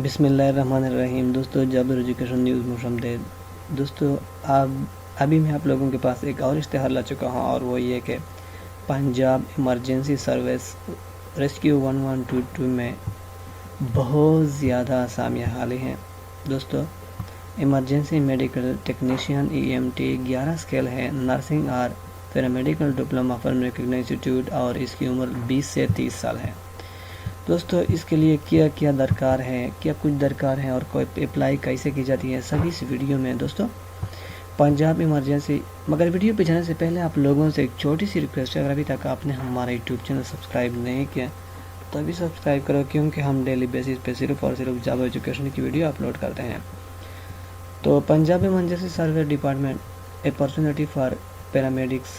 بسم اللہ الرحمن الرحیم۔ دوستو جابر ایجوکیشن نیوز میں آمدید۔ دوستو ابھی میں آپ لوگوں کے پاس ایک اور اشتہار لا چکا ہوں، اور وہ یہ کہ پنجاب ایمرجنسی سروس ریسکیو 1122 میں بہت زیادہ اسامیاں حالی ہیں۔ دوستو emergency medical technician EMT 11 scale ہے، نرسنگ اور paramedical diploma from recognised institute, اور اس کی عمر 20 سے 30 سال ہے۔ دوستو اس کے لیے کیا درکار ہے، کیا کچھ درکار ہے، اور کوئی اپلائی کیسے کی جاتی ہے، سبھی اس ویڈیو میں دوستو پنجاب ایمرجنسی۔ مگر ویڈیو پہ جانے سے پہلے آپ لوگوں سے ایک چھوٹی سی ریکویسٹ ہے، اگر ابھی تک آپ نے ہمارا یوٹیوب چینل سبسکرائب نہیں کیا تو ابھی سبسکرائب کرو، کیونکہ ہم ڈیلی بیسس پہ صرف اور صرف جاب ایجوکیشن کی ویڈیو اپلوڈ کرتے ہیں۔ تو Punjab emergency service department opportunity for paramedics,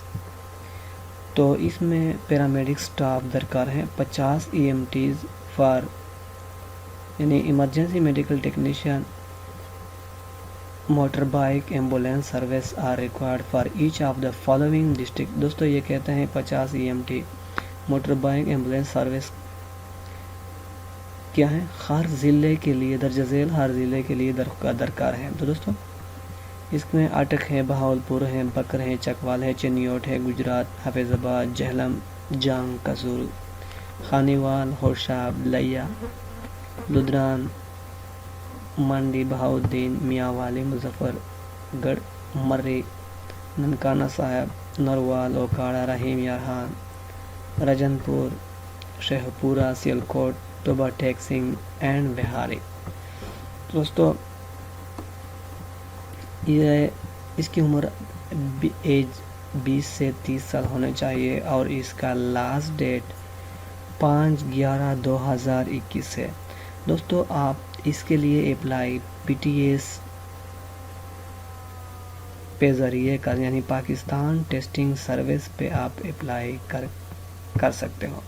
تو اس میں پیرامیڈک سٹاف درکار ہیں 50 EMTs فار یعنی emergency medical technician motorbike ambulance service are required for each of the following district. دوستو یہ کہتے ہیں 50 EMT motorbike ambulance service کیا ہے، ہر ضلع کے لیے درجہ ذیل ہر ضلع کے لیے درکار ہے۔ تو دوستو اس میں اٹک ہے، بہاولپور ہے، بکر ہے، چکوال ہے، چنیوٹ ہے، گجرات، حفیظ آباد، جہلم، جنگ، قصور، خانیوال، ہوشاب، لیا، لدھران، منڈی، بہاؤالدین، میاں والی، مظفر گڑھ، مرری، ننکانہ صاحب، نروال، اوکاڑا، رحیم یارحان، رجن پور، شیخ پورہ، سیالکوٹ، ٹوبا ٹیک سنگھ اینڈ بہاری۔ دوستو یہ اس کی عمر ایج 20 سے 30 سال ہونے چاہیے، اور اس کا لاسٹ ڈیٹ 5/11/2021 ہے۔ دوستو آپ اس کے لیے اپلائی PTS پہ ذریعے یعنی پاکستان ٹیسٹنگ سروس پہ آپ اپلائی کر سکتے ہو۔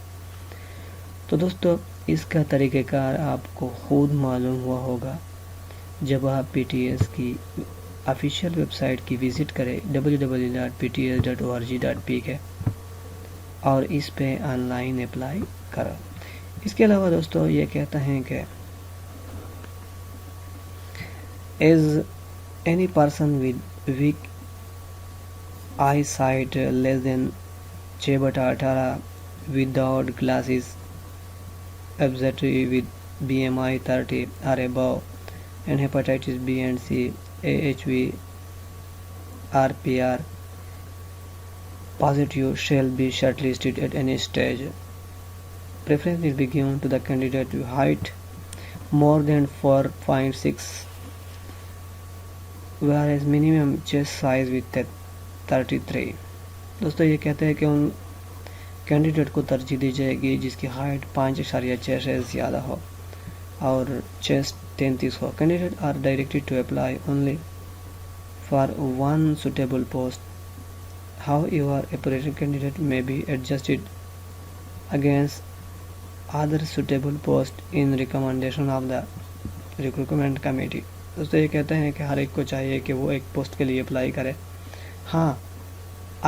تو دوستو اس کا طریقہ کار آپ کو خود معلوم ہوا ہوگا جب آپ PTS کی آفیشیل ویب سائٹ کی وزٹ کریں www.pts.org.pk اور اس پہ آن لائن اپلائی کرو۔ اس کے علاوہ دوستو یہ کہتا ہے کہ as any person with weak eyesight less than 6/18 without glasses obesity with BMI 30 or above and hepatitis B and C, AHV RPR positive shall be shortlisted at any stage. Preference will be given to the candidate with height more than 4.6, whereas minimum chest size with 33. دوستو یہ کہتے ہیں کہ ان candidate کو ترجیح دی جائے گی جس کی ہائٹ 5.6 سے زیادہ ہو اور chest 33 who. Candidates are directed to apply only for one suitable post. However, application candidate may be adjusted against other suitable post in recommendation of the recruitment committee. دوستو یہ کہتے ہیں کہ ہر ایک کو چاہیے کہ وہ ایک پوسٹ کے لیے اپلائی کرے، ہاں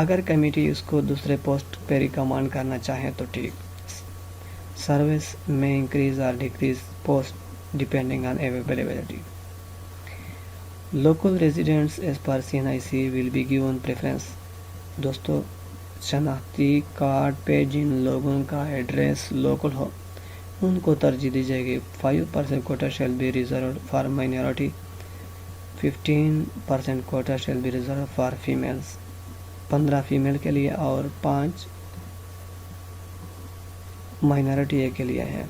اگر کمیٹی اس کو دوسرے پوسٹ پہ ریکمینڈ کرنا چاہیں تو ٹھیک۔ سروس میں انکریز اور decrease post depending on availability. Local residents as per CNIC will be given preference. دوستو شناختی کارڈ پہ جن لوگوں کا ایڈریس لوکل ہو ان کو ترجیح دی جائے گی۔ 5% quota shall be reserved for minority, 15% quota shall be reserved for females، 15 female کے لیے اور 5 مائنورٹی کے لیے ہیں۔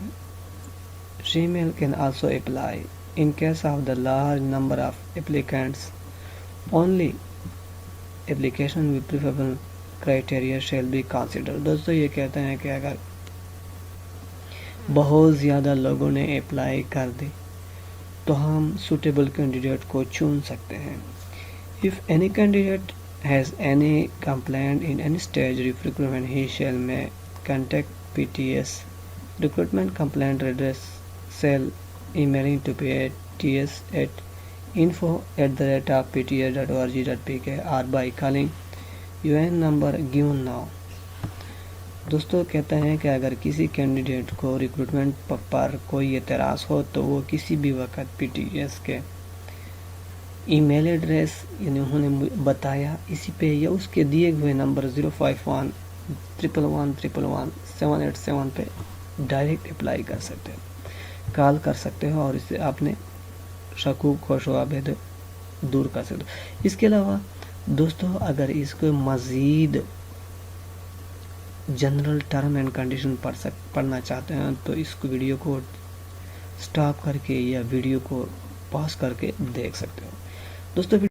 Female can also apply. In case of the large number of applicants, only application with preferable criteria shall be considered. دوستو یہ کہتے ہیں کہ اگر بہت زیادہ لوگوں نے اپلائی کر دی تو ہم suitable candidate کو چن سکتے ہیں۔ If any candidate has any complaint in any stage of recruitment, he shall may contact PTS recruitment complaint redress cell, emailing to PTS at info@pts.org.pk or by calling UN number given now. دوستوں کہتے ہیں کہ اگر کسی candidate کو recruitment per کوئی اعتراض ہو تو وہ کسی بھی وقت پی ٹی ایس کے ای میل ایڈریس یعنی انہوں نے بتایا اسی پہ یا اس کے دیے ہوئے نمبر 051-111-111-787 پہ ڈائریکٹ اپلائی کر سکتے ہیں، کال کر سکتے ہو اور اس سے آپ نے شکوک و شبہے دور کر سکتے ہو۔ اس کے علاوہ دوستو اگر اس کو مزید جنرل ٹرم اینڈ کنڈیشن پڑھنا چاہتے ہیں تو اس کو ویڈیو کو سٹاپ کر کے یا ویڈیو کو پاس کر کے دیکھ سکتے ہو دوستو۔